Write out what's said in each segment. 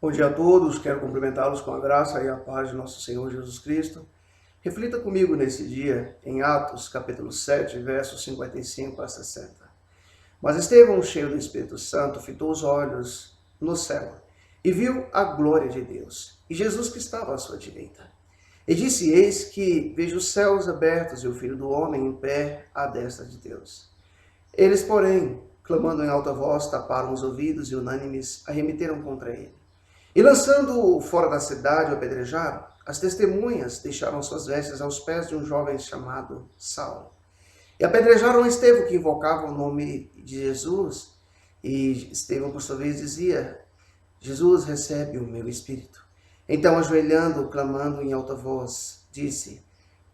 Bom dia a todos, quero cumprimentá-los com a graça e a paz de nosso Senhor Jesus Cristo. Reflita comigo nesse dia em Atos, capítulo 7, versos 55 a 60. Mas Estevão, cheio do Espírito Santo, fitou os olhos no céu e viu a glória de Deus e Jesus que estava à sua direita. E disse: Eis que vejo os céus abertos e o Filho do Homem em pé à destra de Deus. Eles, porém, clamando em alta voz, taparam os ouvidos e unânimes arremeteram contra ele. E lançando-o fora da cidade, o apedrejaram. As testemunhas deixaram suas vestes aos pés de um jovem chamado Saulo. E apedrejaram Estevão, que invocava o nome de Jesus. E Estevão, por sua vez, dizia: Jesus, recebe o meu espírito. Então, ajoelhando, clamando em alta voz, disse: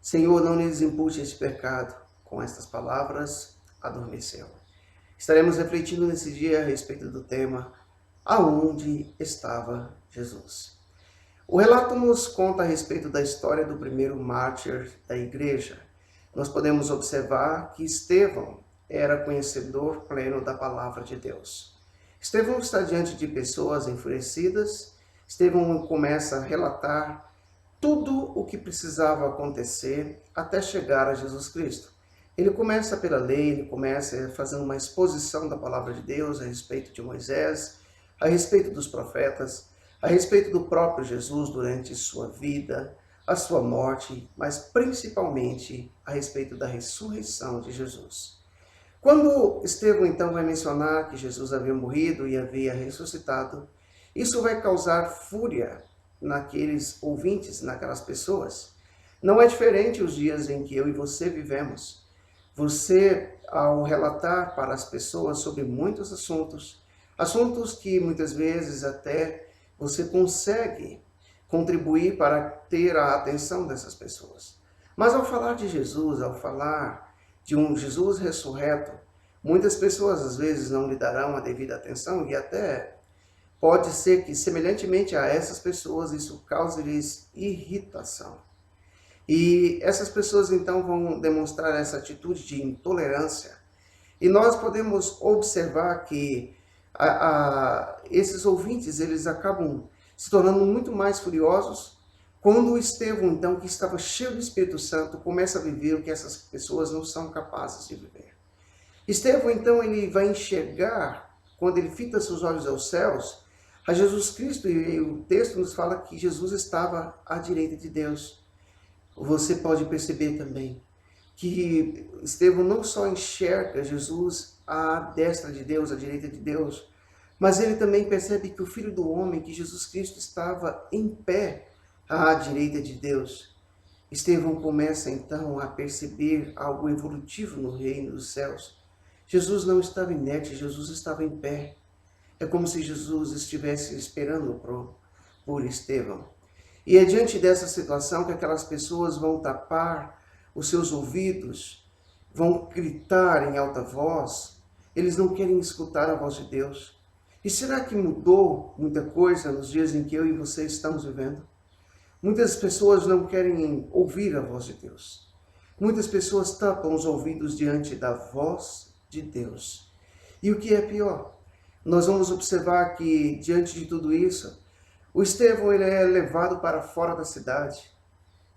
Senhor, não lhes impute este pecado. Com estas palavras, adormeceu. Estaremos refletindo nesse dia a respeito do tema: aonde estava Jesus? O relato nos conta a respeito da história do primeiro mártir da igreja. Nós podemos observar que Estevão era conhecedor pleno da palavra de Deus. Estevão está diante de pessoas enfurecidas. Estevão começa a relatar tudo o que precisava acontecer até chegar a Jesus Cristo. Ele começa pela lei, ele começa fazendo uma exposição da palavra de Deus a respeito de Moisés, a respeito dos profetas, a respeito do próprio Jesus durante sua vida, a sua morte, mas principalmente a respeito da ressurreição de Jesus. Quando Estevão então vai mencionar que Jesus havia morrido e havia ressuscitado, isso vai causar fúria naqueles ouvintes, naquelas pessoas. Não é diferente os dias em que eu e você vivemos. Você, ao relatar para as pessoas sobre muitos assuntos que muitas vezes até você consegue contribuir para ter a atenção dessas pessoas. Mas ao falar de Jesus, ao falar de um Jesus ressurreto, muitas pessoas às vezes não lhe darão a devida atenção e até pode ser que, semelhantemente a essas pessoas, isso cause-lhes irritação. E essas pessoas então vão demonstrar essa atitude de intolerância. E nós podemos observar que esses ouvintes, eles acabam se tornando muito mais furiosos quando o Estevão, então, que estava cheio do Espírito Santo, começa a viver o que essas pessoas não são capazes de viver. Estevão, então, ele vai enxergar, quando ele fita seus olhos aos céus, a Jesus Cristo, e o texto nos fala que Jesus estava à direita de Deus. Você pode perceber também que Estevão não só enxerga Jesus à destra de Deus, à direita de Deus, mas ele também percebe que o Filho do Homem, que Jesus Cristo, estava em pé à direita de Deus. Estevão começa então a perceber algo evolutivo no reino dos céus. Jesus não estava inerte, Jesus estava em pé. É como se Jesus estivesse esperando por Estevão. E é diante dessa situação que aquelas pessoas vão tapar os seus ouvidos, vão gritar em alta voz, eles não querem escutar a voz de Deus. E será que mudou muita coisa nos dias em que eu e você estamos vivendo? Muitas pessoas não querem ouvir a voz de Deus. Muitas pessoas tapam os ouvidos diante da voz de Deus. E o que é pior? Nós vamos observar que, diante de tudo isso, o Estevão ele é levado para fora da cidade,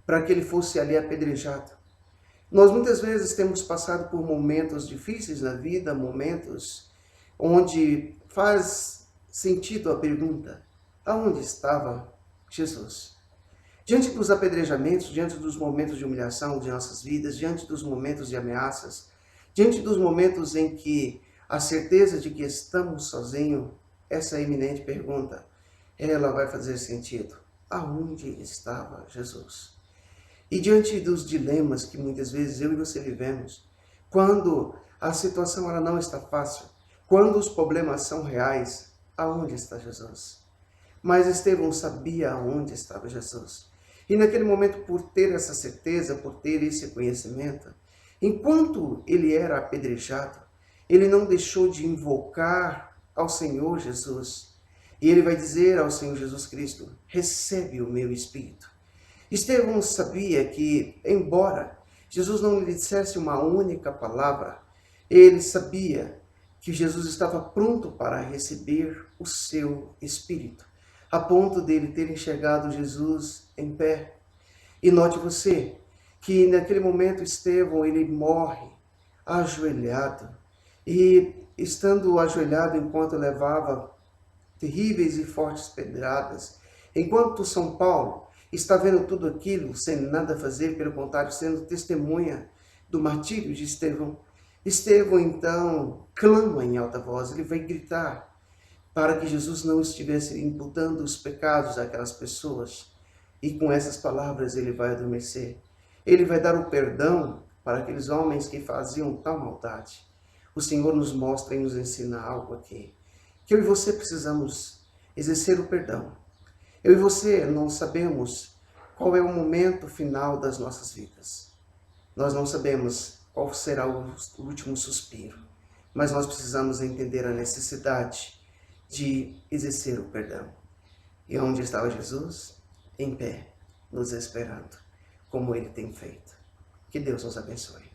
para que ele fosse ali apedrejado. Nós muitas vezes temos passado por momentos difíceis na vida, momentos onde faz sentido a pergunta: aonde estava Jesus? Diante dos apedrejamentos, diante dos momentos de humilhação de nossas vidas, diante dos momentos de ameaças, diante dos momentos em que a certeza de que estamos sozinhos, essa iminente pergunta, ela vai fazer sentido. Aonde estava Jesus? E diante dos dilemas que muitas vezes eu e você vivemos, quando a situação ela não está fácil, quando os problemas são reais, aonde está Jesus? Mas Estevão sabia aonde estava Jesus. E naquele momento, por ter essa certeza, por ter esse conhecimento, enquanto ele era apedrejado, ele não deixou de invocar ao Senhor Jesus. E ele vai dizer ao Senhor Jesus Cristo: recebe o meu espírito. Estevão sabia que, embora Jesus não lhe dissesse uma única palavra, ele sabia que Jesus estava pronto para receber o seu espírito. a ponto dele ter enxergado Jesus em pé. E note você que naquele momento Estevão ele morre ajoelhado, e estando ajoelhado enquanto levava terríveis e fortes pedradas, enquanto São Paulo está vendo tudo aquilo sem nada fazer, pelo contrário, sendo testemunha do martírio de Estevão, Estevão então clama em alta voz, ele vai gritar para que Jesus não estivesse imputando os pecados àquelas pessoas. E com essas palavras ele vai adormecer. Ele vai dar o perdão para aqueles homens que faziam tal maldade. O Senhor nos mostra e nos ensina algo aqui, que eu e você precisamos exercer o perdão. Eu e você não sabemos qual é o momento final das nossas vidas. Nós não sabemos qual será o último suspiro, mas nós precisamos entender a necessidade de exercer o perdão. E onde estava Jesus? Em pé, nos esperando, como ele tem feito. Que Deus nos abençoe.